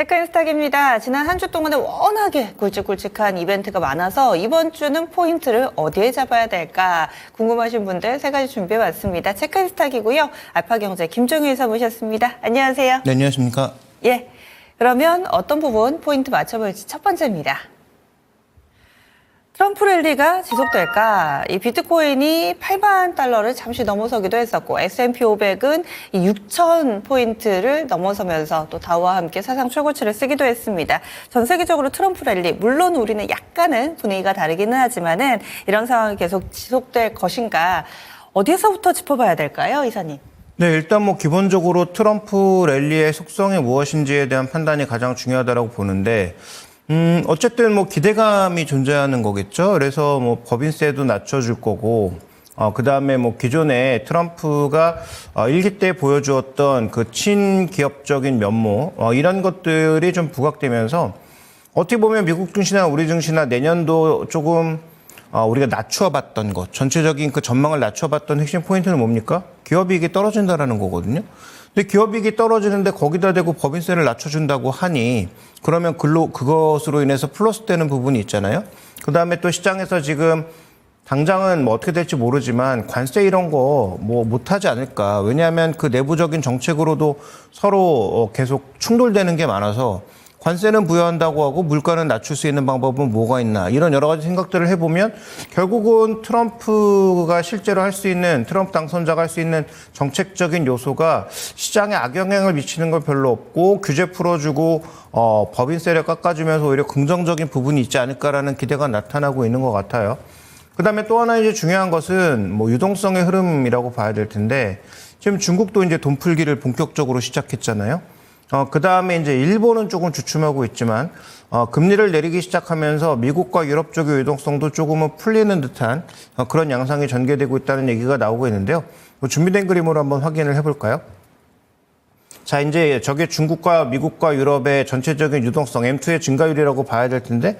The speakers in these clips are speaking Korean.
체크인스탁입니다. 지난 한 주 동안에 워낙에 굵직굵직한 이벤트가 많아서 이번 주는 포인트를 어디에 잡아야 될까 궁금하신 분들 세 가지 준비해왔습니다. 체크인스탁이고요. 알파경제 김종희 회사 모셨습니다. 안녕하세요. 네, 안녕하십니까. 예, 그러면 어떤 부분 포인트 맞춰볼지 첫 번째입니다. 트럼프 랠리가 지속될까? 이 비트코인이 8만 달러를 잠시 넘어서기도 했었고 S&P 500은 이 6천 포인트를 넘어서면서 또 다우와 함께 사상 최고치를 쓰기도 했습니다. 전 세계적으로 트럼프 랠리, 물론 우리는 약간은 분위기가 다르기는 하지만은 이런 상황이 계속 지속될 것인가? 어디에서부터 짚어봐야 될까요, 이사님? 네, 일단 뭐 기본적으로 트럼프 랠리의 속성이 무엇인지에 대한 판단이 가장 중요하다고 보는데 어쨌든 뭐 기대감이 존재하는 거겠죠. 그래서 뭐 법인세도 낮춰줄 거고, 그 다음에 뭐 기존에 트럼프가 일기 때 보여주었던 그 친기업적인 면모, 이런 것들이 좀 부각되면서 어떻게 보면 미국 증시나 우리 증시나 내년도 조금 우리가 낮춰봤던 것, 전체적인 그 전망을 낮춰봤던 핵심 포인트는 뭡니까? 기업이익이 떨어진다라는 거거든요. 근데 기업이익이 떨어지는데 거기다 대고 법인세를 낮춰준다고 하니 그러면 그것으로 인해서 플러스 되는 부분이 있잖아요. 그 다음에 또 시장에서 지금 당장은 뭐 어떻게 될지 모르지만 관세 이런 거 뭐 못하지 않을까. 왜냐하면 그 내부적인 정책으로도 서로 계속 충돌되는 게 많아서 관세는 부여한다고 하고 물가는 낮출 수 있는 방법은 뭐가 있나 이런 여러 가지 생각들을 해보면 결국은 트럼프가 실제로 할 수 있는 트럼프 당선자가 할 수 있는 정책적인 요소가 시장에 악영향을 미치는 건 별로 없고 규제 풀어주고 법인세를 깎아주면서 오히려 긍정적인 부분이 있지 않을까라는 기대가 나타나고 있는 것 같아요. 그다음에 또 하나 이제 중요한 것은 뭐 유동성의 흐름이라고 봐야 될 텐데 지금 중국도 이제 돈 풀기를 본격적으로 시작했잖아요. 그 다음에 이제 일본은 조금 주춤하고 있지만, 금리를 내리기 시작하면서 미국과 유럽 쪽의 유동성도 조금은 풀리는 듯한 그런 양상이 전개되고 있다는 얘기가 나오고 있는데요. 준비된 그림으로 한번 확인을 해볼까요? 자, 이제 저게 중국과 미국과 유럽의 전체적인 유동성, M2의 증가율이라고 봐야 될 텐데,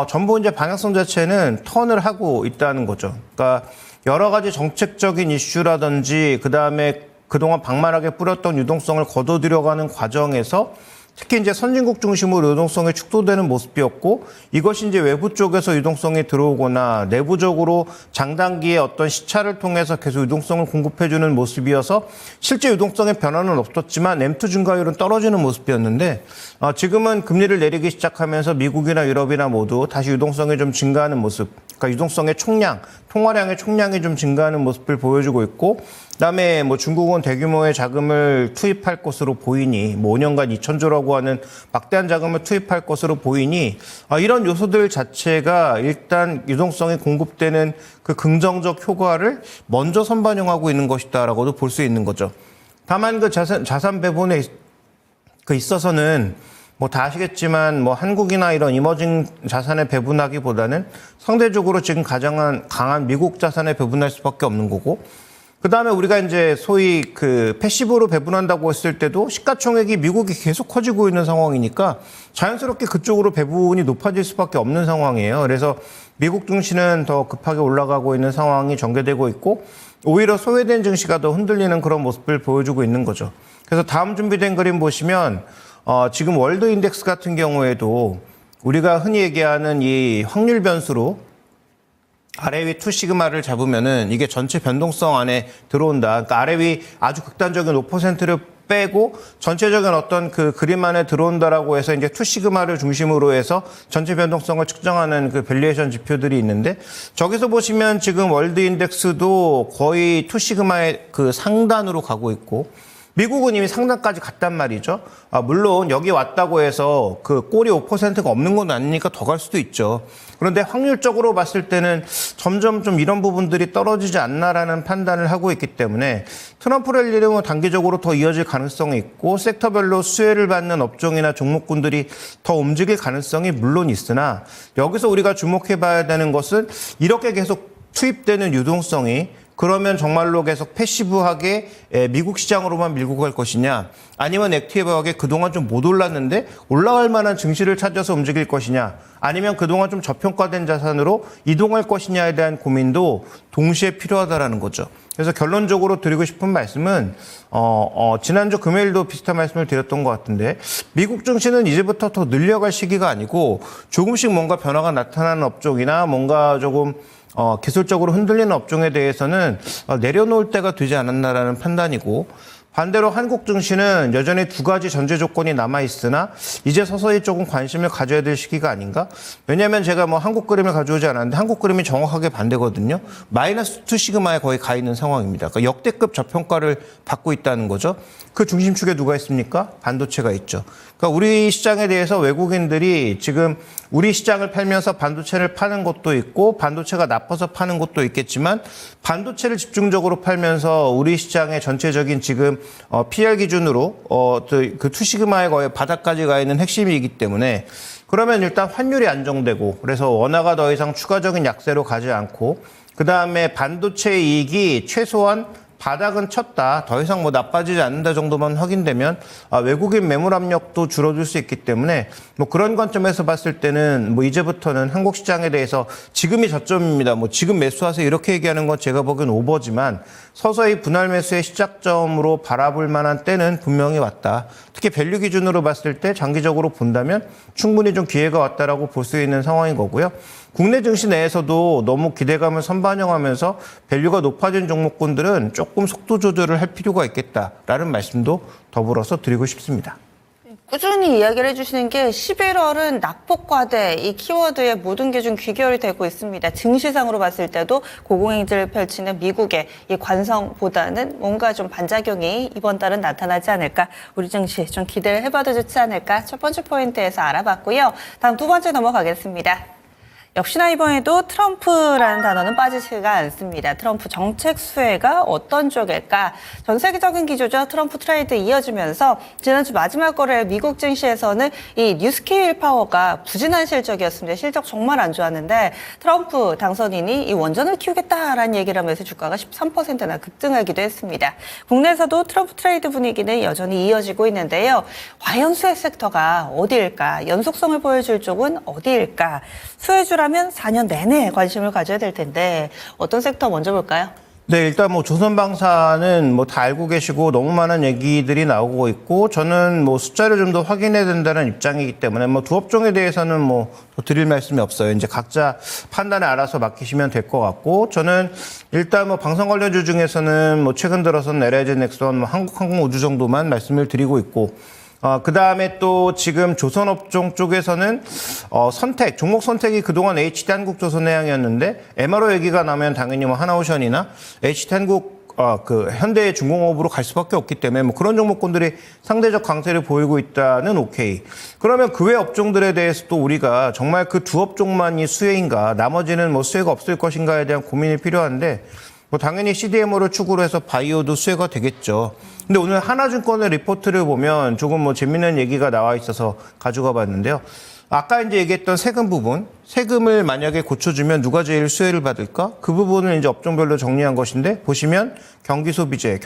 전부 이제 방향성 자체는 턴을 하고 있다는 거죠. 그러니까 여러 가지 정책적인 이슈라든지, 그 다음에 그동안 방만하게 뿌렸던 유동성을 거둬들여가는 과정에서 특히 이제 선진국 중심으로 유동성이 축소되는 모습이었고 이것이 이제 외부 쪽에서 유동성이 들어오거나 내부적으로 장단기의 어떤 시차를 통해서 계속 유동성을 공급해주는 모습이어서 실제 유동성의 변화는 없었지만 M2 증가율은 떨어지는 모습이었는데 지금은 금리를 내리기 시작하면서 미국이나 유럽이나 모두 다시 유동성이 좀 증가하는 모습, 그러니까 유동성의 총량, 통화량의 총량이 좀 증가하는 모습을 보여주고 있고 그다음에 뭐 중국은 대규모의 자금을 투입할 것으로 보이니 뭐 5년간 2,000조라고 하는 막대한 자금을 투입할 것으로 보이니 이런 요소들 자체가 일단 유동성이 공급되는 그 긍정적 효과를 먼저 선반영하고 있는 것이다라고도 볼 수 있는 거죠. 다만 그 자산 배분에 있어서는 뭐 다 아시겠지만 뭐 한국이나 이런 이머징 자산에 배분하기보다는 상대적으로 지금 가장 강한 미국 자산에 배분할 수밖에 없는 거고 그 다음에 우리가 이제 소위 그 패시브로 배분한다고 했을 때도 시가총액이 미국이 계속 커지고 있는 상황이니까 자연스럽게 그쪽으로 배분이 높아질 수밖에 없는 상황이에요. 그래서 미국 증시는 더 급하게 올라가고 있는 상황이 전개되고 있고 오히려 소외된 증시가 더 흔들리는 그런 모습을 보여주고 있는 거죠. 그래서 다음 준비된 그림 보시면 지금 월드 인덱스 같은 경우에도 우리가 흔히 얘기하는 이 확률 변수로 아래 위 2시그마를 잡으면은 이게 전체 변동성 안에 들어온다. 그러니까 아래 위 아주 극단적인 5%를 빼고 전체적인 어떤 그 그림 안에 들어온다라고 해서 이제 2시그마를 중심으로 해서 전체 변동성을 측정하는 그 밸류에이션 지표들이 있는데 저기서 보시면 지금 월드 인덱스도 거의 2시그마의 그 상단으로 가고 있고 미국은 이미 상단까지 갔단 말이죠. 물론 여기 왔다고 해서 그 꼴이 5%가 없는 건 아니니까 더 갈 수도 있죠. 그런데 확률적으로 봤을 때는 점점 좀 이런 부분들이 떨어지지 않나라는 판단을 하고 있기 때문에 트럼프 랠리는 단기적으로 더 이어질 가능성이 있고 섹터별로 수혜를 받는 업종이나 종목군들이 더 움직일 가능성이 물론 있으나 여기서 우리가 주목해 봐야 되는 것은 이렇게 계속 투입되는 유동성이 그러면 정말로 계속 패시브하게 미국 시장으로만 밀고 갈 것이냐, 아니면 액티브하게 그동안 좀 못 올랐는데 올라갈 만한 증시를 찾아서 움직일 것이냐, 아니면 그동안 좀 저평가된 자산으로 이동할 것이냐에 대한 고민도 동시에 필요하다라는 거죠. 그래서 결론적으로 드리고 싶은 말씀은 지난주 금요일도 비슷한 말씀을 드렸던 것 같은데, 미국 증시는 이제부터 더 늘려갈 시기가 아니고 조금씩 뭔가 변화가 나타나는 업종이나 뭔가 조금 기술적으로 흔들리는 업종에 대해서는 내려놓을 때가 되지 않았나라는 판단이고, 반대로 한국 증시는 여전히 두 가지 전제 조건이 남아있으나 이제 서서히 조금 관심을 가져야 될 시기가 아닌가? 왜냐하면 제가 뭐 한국 그림을 가져오지 않았는데 한국 그림이 정확하게 반대거든요. 마이너스 2 시그마에 거의 가 있는 상황입니다. 그러니까 역대급 저평가를 받고 있다는 거죠. 그 중심축에 누가 있습니까? 반도체가 있죠. 그러니까 우리 시장에 대해서 외국인들이 지금 우리 시장을 팔면서 반도체를 파는 것도 있고 반도체가 나빠서 파는 것도 있겠지만, 반도체를 집중적으로 팔면서 우리 시장의 전체적인 지금 PR 기준으로 그 투시그마의 거의 바닥까지 가 있는 핵심이기 때문에, 그러면 일단 환율이 안정되고 그래서 원화가 더 이상 추가적인 약세로 가지 않고, 그 다음에 반도체 이익이 최소한 바닥은 쳤다, 더 이상 뭐 나빠지지 않는다 정도만 확인되면 외국인 매물 압력도 줄어들 수 있기 때문에, 뭐 그런 관점에서 봤을 때는 뭐 이제부터는 한국 시장에 대해서 지금이 저점입니다, 뭐 지금 매수하세요 이렇게 얘기하는 건 제가 보기엔 오버지만, 서서히 분할 매수의 시작점으로 바라볼 만한 때는 분명히 왔다. 특히 밸류 기준으로 봤을 때 장기적으로 본다면 충분히 좀 기회가 왔다라고 볼 수 있는 상황인 거고요. 국내 증시 내에서도 너무 기대감을 선반영하면서 밸류가 높아진 종목군들은 조금 속도 조절을 할 필요가 있겠다라는 말씀도 더불어서 드리고 싶습니다. 꾸준히 이야기를 해주시는 게 11월은 낙폭과대 이 키워드에 모든 게 좀 귀결이 되고 있습니다. 증시상으로 봤을 때도 고공행진을 펼치는 미국의 이 관성보다는 뭔가 좀 반작용이 이번 달은 나타나지 않을까, 우리 증시 좀 기대를 해봐도 좋지 않을까, 첫 번째 포인트에서 알아봤고요. 다음 두 번째 넘어가겠습니다. 역시나 이번에도 트럼프라는 단어는 빠지지가 않습니다. 트럼프 정책 수혜가 어떤 쪽일까? 전 세계적인 기조죠. 트럼프 트레이드 이어지면서 지난주 마지막 거래 미국 증시에서는 이 뉴스케일 파워가 부진한 실적이었습니다. 실적 정말 안 좋았는데 트럼프 당선인이 이 원전을 키우겠다라는 얘기를 하면서 주가가 13%나 급등하기도 했습니다. 국내에서도 트럼프 트레이드 분위기는 여전히 이어지고 있는데요. 과연 수혜 섹터가 어디일까? 연속성을 보여줄 쪽은 어디일까? 수혜주라면 4년 내내 관심을 가져야 될 텐데 어떤 섹터 먼저 볼까요? 네, 일단 뭐 조선방사는 뭐 다 알고 계시고 너무 많은 얘기들이 나오고 있고, 저는 뭐 숫자를 좀 더 확인해야 된다는 입장이기 때문에 뭐 두 업종에 대해서는 뭐 더 드릴 말씀이 없어요. 이제 각자 판단에 알아서 맡기시면 될 것 같고, 저는 일단 뭐 방산 관련주 중에서는 뭐 최근 들어서는 LG 넥슨, 뭐 한국항공우주 정도만 말씀을 드리고 있고, 그 다음에 또 지금 조선업종 쪽에서는 종목 선택이 그동안 HT한국조선해양이었는데, MRO 얘기가 나면 당연히 뭐 하나오션이나 HT한국 현대중공업으로 갈 수밖에 없기 때문에 뭐 그런 종목군들이 상대적 강세를 보이고 있다는 오케이. 그러면 그 외 업종들에 대해서도 우리가 정말 그 두 업종만이 수혜인가, 나머지는 뭐 수혜가 없을 것인가에 대한 고민이 필요한데, 뭐 당연히 CDMO를 축으로 해서 바이오도 수혜가 되겠죠. 근데 오늘 하나증권의 리포트를 보면 조금 뭐 재밌는 얘기가 나와 있어서 가져가 봤는데요. 아까 이제 얘기했던 세금 부분, 세금을 만약에 고쳐주면 누가 제일 수혜를 받을까? 그 부분을 이제 업종별로 정리한 것인데, 보시면 경기소비재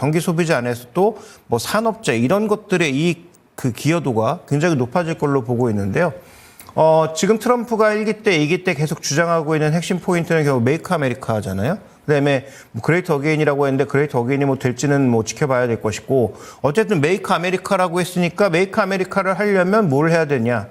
안에서 또 뭐 산업재 이런 것들의 이익 그 기여도가 굉장히 높아질 걸로 보고 있는데요. 지금 트럼프가 1기 때, 2기 때 계속 주장하고 있는 핵심 포인트는 결국 메이크 아메리카잖아요. 그다음에 뭐 그레이트 어게인이라고 했는데 그레이트 어게인이 뭐 될지는 뭐 지켜봐야 될 것이고, 어쨌든 메이크 아메리카라고 했으니까 메이크 아메리카를 하려면 뭘 해야 되냐?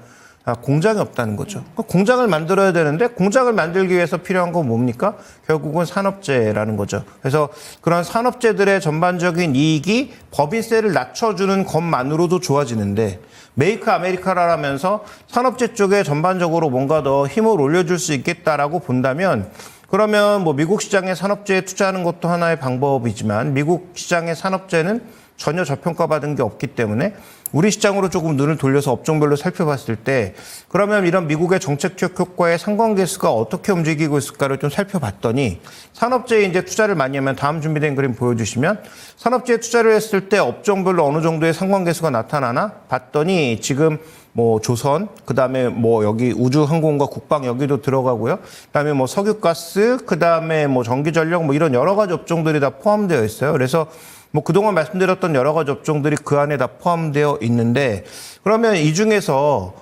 공장이 없다는 거죠. 공장을 만들어야 되는데 공장을 만들기 위해서 필요한 건 뭡니까? 결국은 산업재라는 거죠. 그래서 그런 산업재들의 전반적인 이익이 법인세를 낮춰주는 것만으로도 좋아지는데, 메이크 아메리카라면서 산업재 쪽에 전반적으로 뭔가 더 힘을 올려줄 수 있겠다라고 본다면, 그러면 뭐 미국 시장의 산업재에 투자하는 것도 하나의 방법이지만, 미국 시장의 산업재는 전혀 저평가받은 게 없기 때문에 우리 시장으로 조금 눈을 돌려서 업종별로 살펴봤을 때, 그러면 이런 미국의 정책적 효과의 상관계수가 어떻게 움직이고 있을까를 좀 살펴봤더니, 산업재에 이제 투자를 많이 하면, 다음 준비된 그림 보여주시면 산업재에 투자를 했을 때 업종별로 어느 정도의 상관계수가 나타나나 봤더니, 지금 뭐 조선, 그다음에 뭐 여기 우주항공과 국방 여기도 들어가고요. 그다음에 뭐 석유가스, 그다음에 뭐 전기전력 뭐 이런 여러 가지 업종들이 다 포함되어 있어요. 그래서 뭐 그동안 말씀드렸던 여러 가지 업종들이 그 안에 다 포함되어 있는데 그러면 이 중에서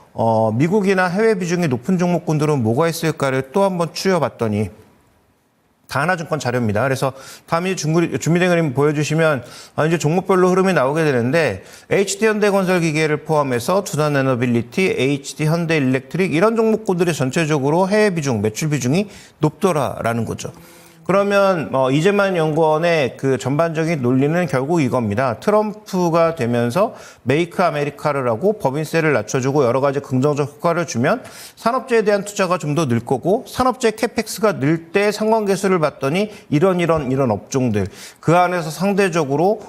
미국이나 해외 비중이 높은 종목군들은 뭐가 있을까를 또 한번 추려봤더니 다하나증권 자료입니다. 그래서 다음에 준비된 그림 보여주시면 이제 종목별로 흐름이 나오게 되는데 HD현대건설기계를 포함해서 두산에너빌리티, HD현대일렉트릭 이런 종목군들이 전체적으로 해외 비중, 매출 비중이 높더라라는 거죠. 그러면 이재만 연구원의 그 전반적인 논리는 결국 이겁니다. 트럼프가 되면서 메이크 아메리카를 법인세를 낮춰주고 여러 가지 긍정적 효과를 주면 산업재에 대한 투자가 좀 더 늘 거고 산업재 캐펙스가 늘 때 상관계수를 봤더니 이런 업종들 그 안에서 상대적으로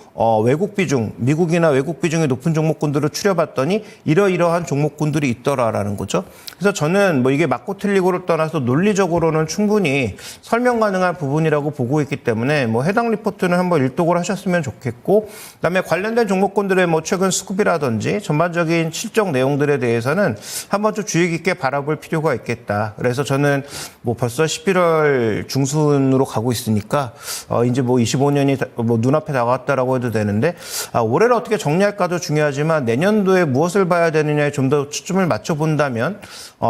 외국 비중, 미국이나 외국 비중이 높은 종목군들을 추려봤더니 이러이러한 종목군들이 있더라라는 거죠. 그래서 저는 뭐 이게 맞고 틀리고를 떠나서 논리적으로는 충분히 설명 가능한 부분이라고 보고 있기 때문에 뭐 해당 리포트는 한번 일독을 하셨으면 좋겠고 그다음에 관련된 종목군들의 뭐 최근 수급이라든지 전반적인 실적 내용들에 대해서는 한번 좀 주의 깊게 바라볼 필요가 있겠다. 그래서 저는 뭐 벌써 11월 중순으로 가고 있으니까 이제 뭐 25년이 뭐 눈앞에 다가왔다라고 해도 되는데 올해를 어떻게 정리할까도 중요하지만 내년도에 무엇을 봐야 되느냐에 좀 더 초점을 맞춰본다면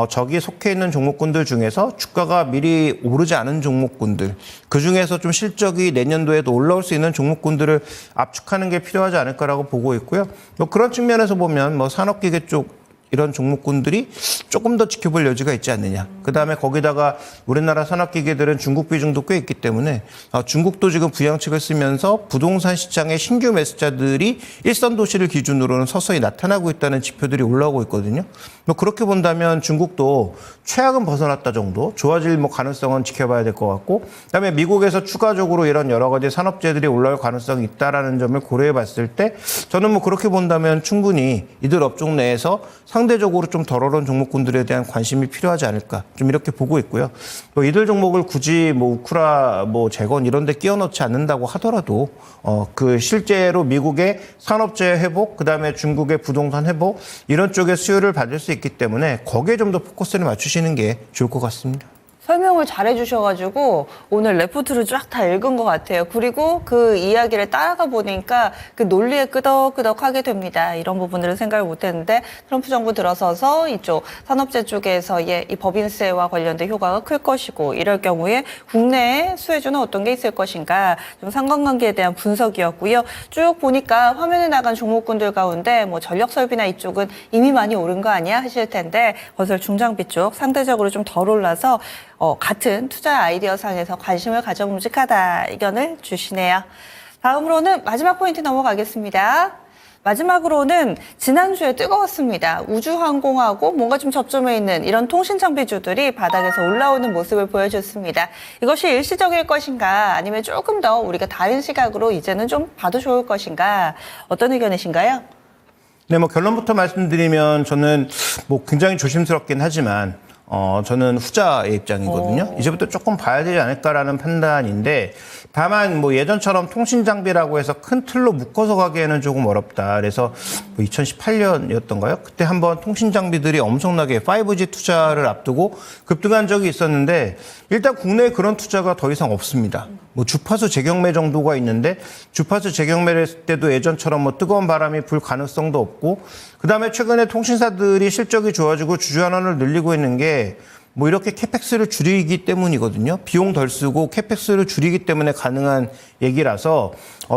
저기 속해 있는 종목군들 중에서 주가가 미리 오르지 않은 종목군들 그중에서 좀 실적이 내년도에도 올라올 수 있는 종목군들을 압축하는 게 필요하지 않을까라고 보고 있고요. 뭐 그런 측면에서 보면 뭐 산업기계 쪽 이런 종목군들이 조금 더 지켜볼 여지가 있지 않느냐. 그다음에 거기다가 우리나라 산업기계들은 중국 비중도 꽤 있기 때문에 중국도 지금 부양책을 쓰면서 부동산 시장의 신규 매수자들이 일선 도시를 기준으로는 서서히 나타나고 있다는 지표들이 올라오고 있거든요. 뭐 그렇게 본다면 중국도 최악은 벗어났다 정도 좋아질 뭐 가능성은 지켜봐야 될 것 같고 그다음에 미국에서 추가적으로 이런 여러 가지 산업재들이 올라올 가능성이 있다라는 점을 고려해 봤을 때 저는 뭐 그렇게 본다면 충분히 이들 업종 내에서 상대적으로 좀 덜 어려운 종목군들에 대한 관심이 필요하지 않을까 좀 이렇게 보고 있고요. 또 이들 종목을 굳이 뭐 우크라 뭐 재건 이런 데 끼워 넣지 않는다고 하더라도 그 실제로 미국의 산업재해 회복 그다음에 중국의 부동산 회복 이런 쪽의 수요를 받을 수 있기 때문에 거기에 좀 더 포커스를 맞추시는 게 좋을 것 같습니다. 설명을 잘 해주셔가지고 오늘 레포트를 쫙 다 읽은 것 같아요. 그리고 그 이야기를 따라가 보니까 그 논리에 끄덕끄덕하게 됩니다. 이런 부분들을 생각을 못했는데 트럼프 정부 들어서서 이쪽 산업재 쪽에서의 이 법인세와 관련된 효과가 클 것이고 이럴 경우에 국내에 수혜주는 어떤 게 있을 것인가 좀 상관관계에 대한 분석이었고요. 쭉 보니까 화면에 나간 종목군들 가운데 뭐 전력설비나 이쪽은 이미 많이 오른 거 아니야 하실 텐데 건설 중장비 쪽 상대적으로 좀 덜 올라서 같은 투자 아이디어 상에서 관심을 가져봄직하다 의견을 주시네요. 다음으로는 마지막 포인트 넘어가겠습니다. 마지막으로는 지난주에 뜨거웠습니다. 우주항공하고 뭔가 좀 접점에 있는 이런 통신장비주들이 바닥에서 올라오는 모습을 보여줬습니다. 이것이 일시적일 것인가 아니면 조금 더 우리가 다른 시각으로 이제는 좀 봐도 좋을 것인가 어떤 의견이신가요? 네, 뭐 결론부터 말씀드리면 저는 뭐 굉장히 조심스럽긴 하지만 저는 후자의 입장이거든요. 이제부터 조금 봐야 되지 않을까라는 판단인데 다만 뭐 예전처럼 통신 장비라고 해서 큰 틀로 묶어서 가기에는 조금 어렵다. 그래서 뭐 2018년이었던가요? 그때 한번 통신 장비들이 엄청나게 5G 투자를 앞두고 급등한 적이 있었는데 일단 국내에 그런 투자가 더 이상 없습니다. 뭐 주파수 재경매 정도가 있는데 주파수 재경매를 했을 때도 예전처럼 뭐 뜨거운 바람이 불 가능성도 없고 그다음에 최근에 통신사들이 실적이 좋아지고 주주환원을 늘리고 있는 게 뭐 이렇게 캐펙스를 줄이기 때문이거든요. 비용 덜 쓰고 캐펙스를 줄이기 때문에 가능한 얘기라서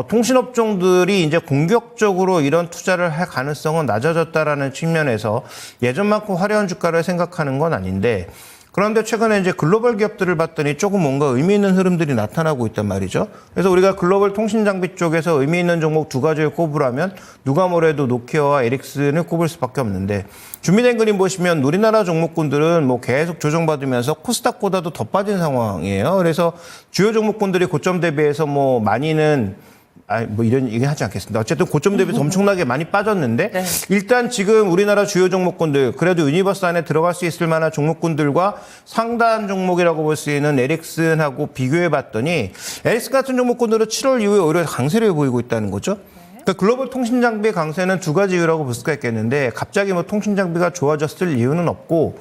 통신업종들이 이제 공격적으로 이런 투자를 할 가능성은 낮아졌다라는 측면에서 예전만큼 화려한 주가를 생각하는 건 아닌데 그런데 최근에 이제 글로벌 기업들을 봤더니 조금 뭔가 의미 있는 흐름들이 나타나고 있단 말이죠. 그래서 우리가 글로벌 통신 장비 쪽에서 의미 있는 종목 두 가지를 꼽으라면 누가 뭐래도 노키아와 에릭슨을 꼽을 수밖에 없는데 준비된 그림 보시면 우리나라 종목군들은 뭐 계속 조정받으면서 코스닥보다도 더 빠진 상황이에요. 그래서 주요 종목군들이 고점 대비해서 뭐 많이는 뭐 이런 얘기 하지 않겠습니다. 어쨌든 고점 대비해서 엄청나게 많이 빠졌는데 네. 일단 지금 우리나라 주요 종목군들 그래도 유니버스 안에 들어갈 수 있을 만한 종목군들과 상단 종목이라고 볼 수 있는 에릭슨하고 비교해 봤더니 에릭슨 같은 종목군들은 7월 이후에 오히려 강세를 보이고 있다는 거죠. 그러니까 글로벌 통신 장비의 강세는 두 가지 이유라고 볼 수가 있겠는데 갑자기 뭐 통신 장비가 좋아졌을 이유는 없고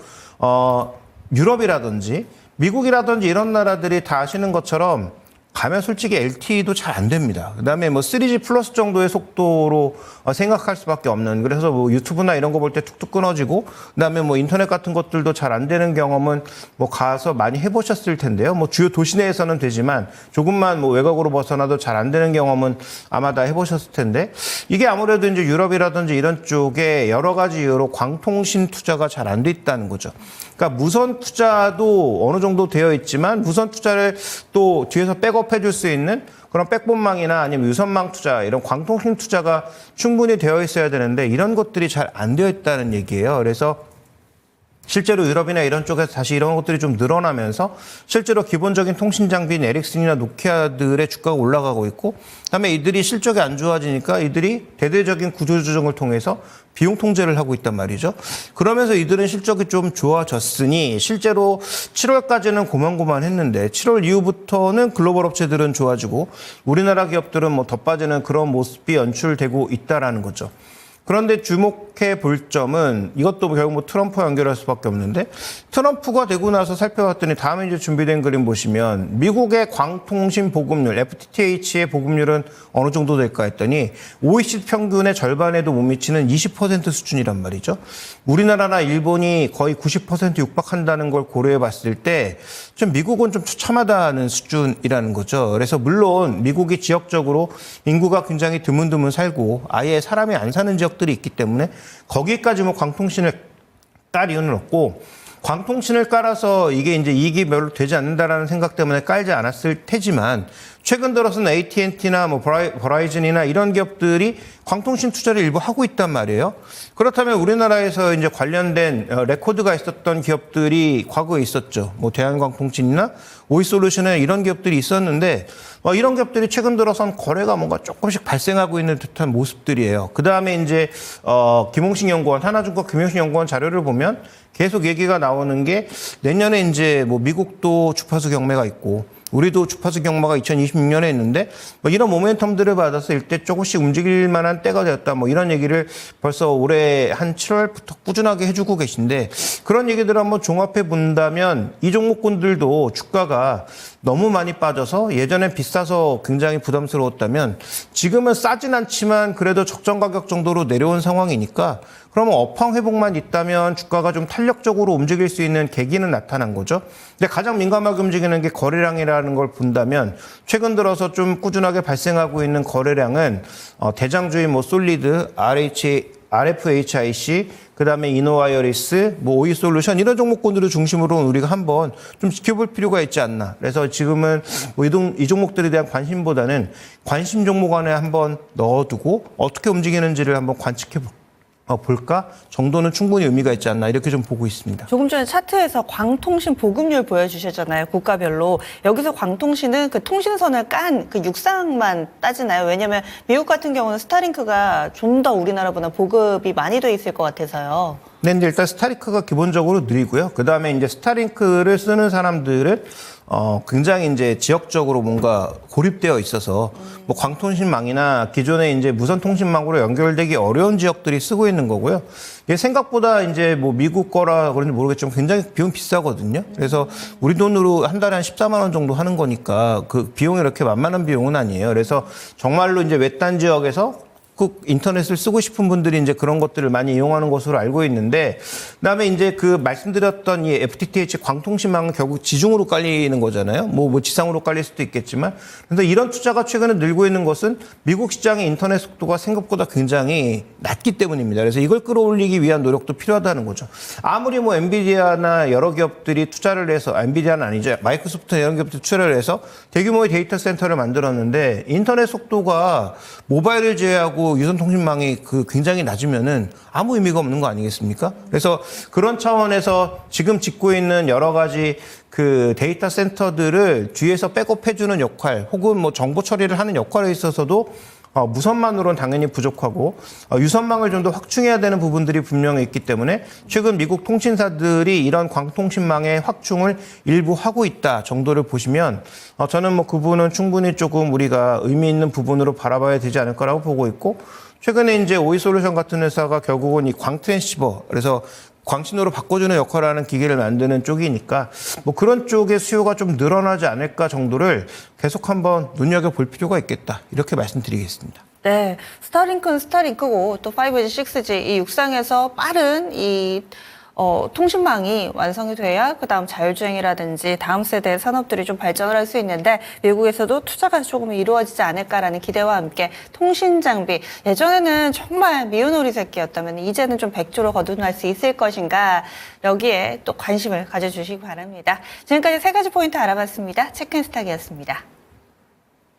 유럽이라든지 미국이라든지 이런 나라들이 다 아시는 것처럼 가면 솔직히 LTE도 잘 안 됩니다. 그다음에 뭐 3G 플러스 정도의 속도로 생각할 수밖에 없는, 그래서 뭐 유튜브나 이런 거 볼 때 툭툭 끊어지고, 그다음에 뭐 인터넷 같은 것들도 잘 안 되는 경험은 뭐 가서 많이 해보셨을 텐데요. 뭐 주요 도시 내에서는 되지만 조금만 뭐 외곽으로 벗어나도 잘 안 되는 경험은 아마 다 해보셨을 텐데, 이게 아무래도 이제 유럽이라든지 이런 쪽에 여러 가지 이유로 광통신 투자가 잘 안 돼 있다는 거죠. 그러니까 무선 투자도 어느 정도 되어 있지만 무선 투자를 또 뒤에서 백업해 줄 수 있는 그런 백본망이나 아니면 유선망 투자, 이런 광통신 투자가 충분히 되어 있어야 되는데 이런 것들이 잘 안 되어 있다는 얘기예요. 그래서 실제로 유럽이나 이런 쪽에서 다시 이런 것들이 좀 늘어나면서 실제로 기본적인 통신 장비인 에릭슨이나 노키아들의 주가가 올라가고 있고, 그다음에 이들이 실적이 안 좋아지니까 이들이 대대적인 구조조정을 통해서 비용 통제를 하고 있단 말이죠. 그러면서 이들은 실적이 좀 좋아졌으니 실제로 7월까지는 고만고만했는데 7월 이후부터는 글로벌 업체들은 좋아지고 우리나라 기업들은 뭐 더 빠지는 그런 모습이 연출되고 있다라는 거죠. 그런데 주목해 볼 점은 이것도 결국 뭐 트럼프와 연결할 수밖에 없는데, 트럼프가 되고 나서 살펴봤더니 다음에 이제 준비된 그림 보시면 미국의 광통신 보급률, FTTH의 보급률은 어느 정도 될까 했더니 OECD 평균의 절반에도 못 미치는 20% 수준이란 말이죠. 우리나라나 일본이 거의 90% 육박한다는 걸 고려해 봤을 때 좀 미국은 좀 처참하다는 수준이라는 거죠. 그래서 물론 미국이 지역적으로 인구가 굉장히 드문드문 살고 아예 사람이 안 사는 지역들이 있기 때문에 거기까지 뭐 광통신을 깔 이유는 없고, 광통신을 깔아서 이게 이제 이익이 별로 되지 않는다라는 생각 때문에 깔지 않았을 테지만 최근 들어서는 AT&T나 뭐 버라이즌이나 이런 기업들이 광통신 투자를 일부 하고 있단 말이에요. 그렇다면 우리나라에서 이제 관련된 레코드가 있었던 기업들이 과거에 있었죠. 뭐 대한광통신이나 오이솔루션이나 이런 기업들이 있었는데 이런 기업들이 최근 들어선 거래가 뭔가 조금씩 발생하고 있는 듯한 모습들이에요. 그 다음에 이제 김홍식 연구원, 하나증권 김홍식 연구원 자료를 보면 계속 얘기가 나오는 게 내년에 이제 뭐 미국도 주파수 경매가 있고 우리도 주파수 경마가 2026년에 있는데 이런 모멘텀들을 받아서 일대 조금씩 움직일 만한 때가 되었다. 뭐 이런 얘기를 벌써 올해 한 7월부터 꾸준하게 해주고 계신데, 그런 얘기들을 한번 종합해 본다면 이 종목군들도 주가가 너무 많이 빠져서 예전에 비싸서 굉장히 부담스러웠다면 지금은 싸진 않지만 그래도 적정 가격 정도로 내려온 상황이니까, 그러면 업황 회복만 있다면 주가가 좀 탄력적으로 움직일 수 있는 계기는 나타난 거죠. 근데 가장 민감하게 움직이는 게 거래량이라는 걸 본다면 최근 들어서 좀 꾸준하게 발생하고 있는 거래량은 대장주인 뭐 솔리드, RFHIC, 그다음에 이노와이어리스, 뭐 오이솔루션 이런 종목군들을 중심으로 우리가 한번 좀 지켜볼 필요가 있지 않나. 그래서 지금은 뭐 이 종목들에 대한 관심보다는 관심 종목 안에 한번 넣어두고 어떻게 움직이는지를 한번 관측해 볼까 정도는 충분히 의미가 있지 않나, 이렇게 좀 보고 있습니다. 조금 전에 차트에서 광통신 보급률 보여주셨잖아요. 국가별로. 여기서 광통신은 그 통신선을 깐 그 육상만 따지나요? 왜냐하면 미국 같은 경우는 스타링크가 좀 더 우리나라보다 보급이 많이 돼 있을 것 같아서요. 네, 근데 일단 스타링크가 기본적으로 느리고요. 그 다음에 이제 스타링크를 쓰는 사람들은 굉장히 이제 지역적으로 뭔가 고립되어 있어서 뭐 광통신망이나 기존의 이제 무선 통신망으로 연결되기 어려운 지역들이 쓰고 있는 거고요. 이게 생각보다 이제 뭐 미국 거라 그런지 모르겠지만 굉장히 비용 비싸거든요. 그래서 우리 돈으로 한 달에 한 14만 원 정도 하는 거니까 그 비용이 이렇게 만만한 비용은 아니에요. 그래서 정말로 이제 외딴 지역에서 인터넷을 쓰고 싶은 분들이 이제 그런 것들을 많이 이용하는 것으로 알고 있는데, 그다음에 이제 그 말씀드렸던 이 FTTH 광통신망은 결국 지중으로 깔리는 거잖아요. 뭐 지상으로 깔릴 수도 있겠지만, 그래서 이런 투자가 최근에 늘고 있는 것은 미국 시장의 인터넷 속도가 생각보다 굉장히 낮기 때문입니다. 그래서 이걸 끌어올리기 위한 노력도 필요하다는 거죠. 아무리 뭐 엔비디아나 여러 기업들이 투자를 해서, 엔비디아는 아니죠, 마이크로소프트 이런 기업들이 투자를 해서 대규모의 데이터 센터를 만들었는데 인터넷 속도가 모바일을 제외하고 유선통신망이 굉장히 낮으면은 아무 의미가 없는 거 아니겠습니까? 그래서 그런 차원에서 지금 짓고 있는 여러 가지 그 데이터 센터들을 뒤에서 백업해주는 역할, 혹은 뭐 정보 처리를 하는 역할에 있어서도 무선만으로는 당연히 부족하고 유선망을 좀 더 확충해야 되는 부분들이 분명히 있기 때문에 최근 미국 통신사들이 이런 광통신망의 확충을 일부 하고 있다 정도를 보시면 저는 뭐 그 부분은 충분히 조금 우리가 의미 있는 부분으로 바라봐야 되지 않을까라고 보고 있고 최근에 이제 오이솔루션 같은 회사가 결국은 이 광트랜시버 그래서 광신호로 바꿔주는 역할을 하는 기계를 만드는 쪽이니까 뭐 그런 쪽의 수요가 좀 늘어나지 않을까 정도를 계속 한번 눈여겨볼 필요가 있겠다 이렇게 말씀드리겠습니다. 네, 스타링크는 스타링크고 또 5G, 6G 이 육상에서 빠른 이 통신망이 완성이 돼야 그다음 자율주행이라든지 다음 세대의 산업들이 좀 발전을 할 수 있는데 미국에서도 투자가 조금 이루어지지 않을까라는 기대와 함께 통신 장비 예전에는 정말 미운 오리 새끼였다면 이제는 좀 백조로 거듭날 수 있을 것인가 여기에 또 관심을 가져주시기 바랍니다. 지금까지 세 가지 포인트 알아봤습니다. 체크앤스탁이었습니다.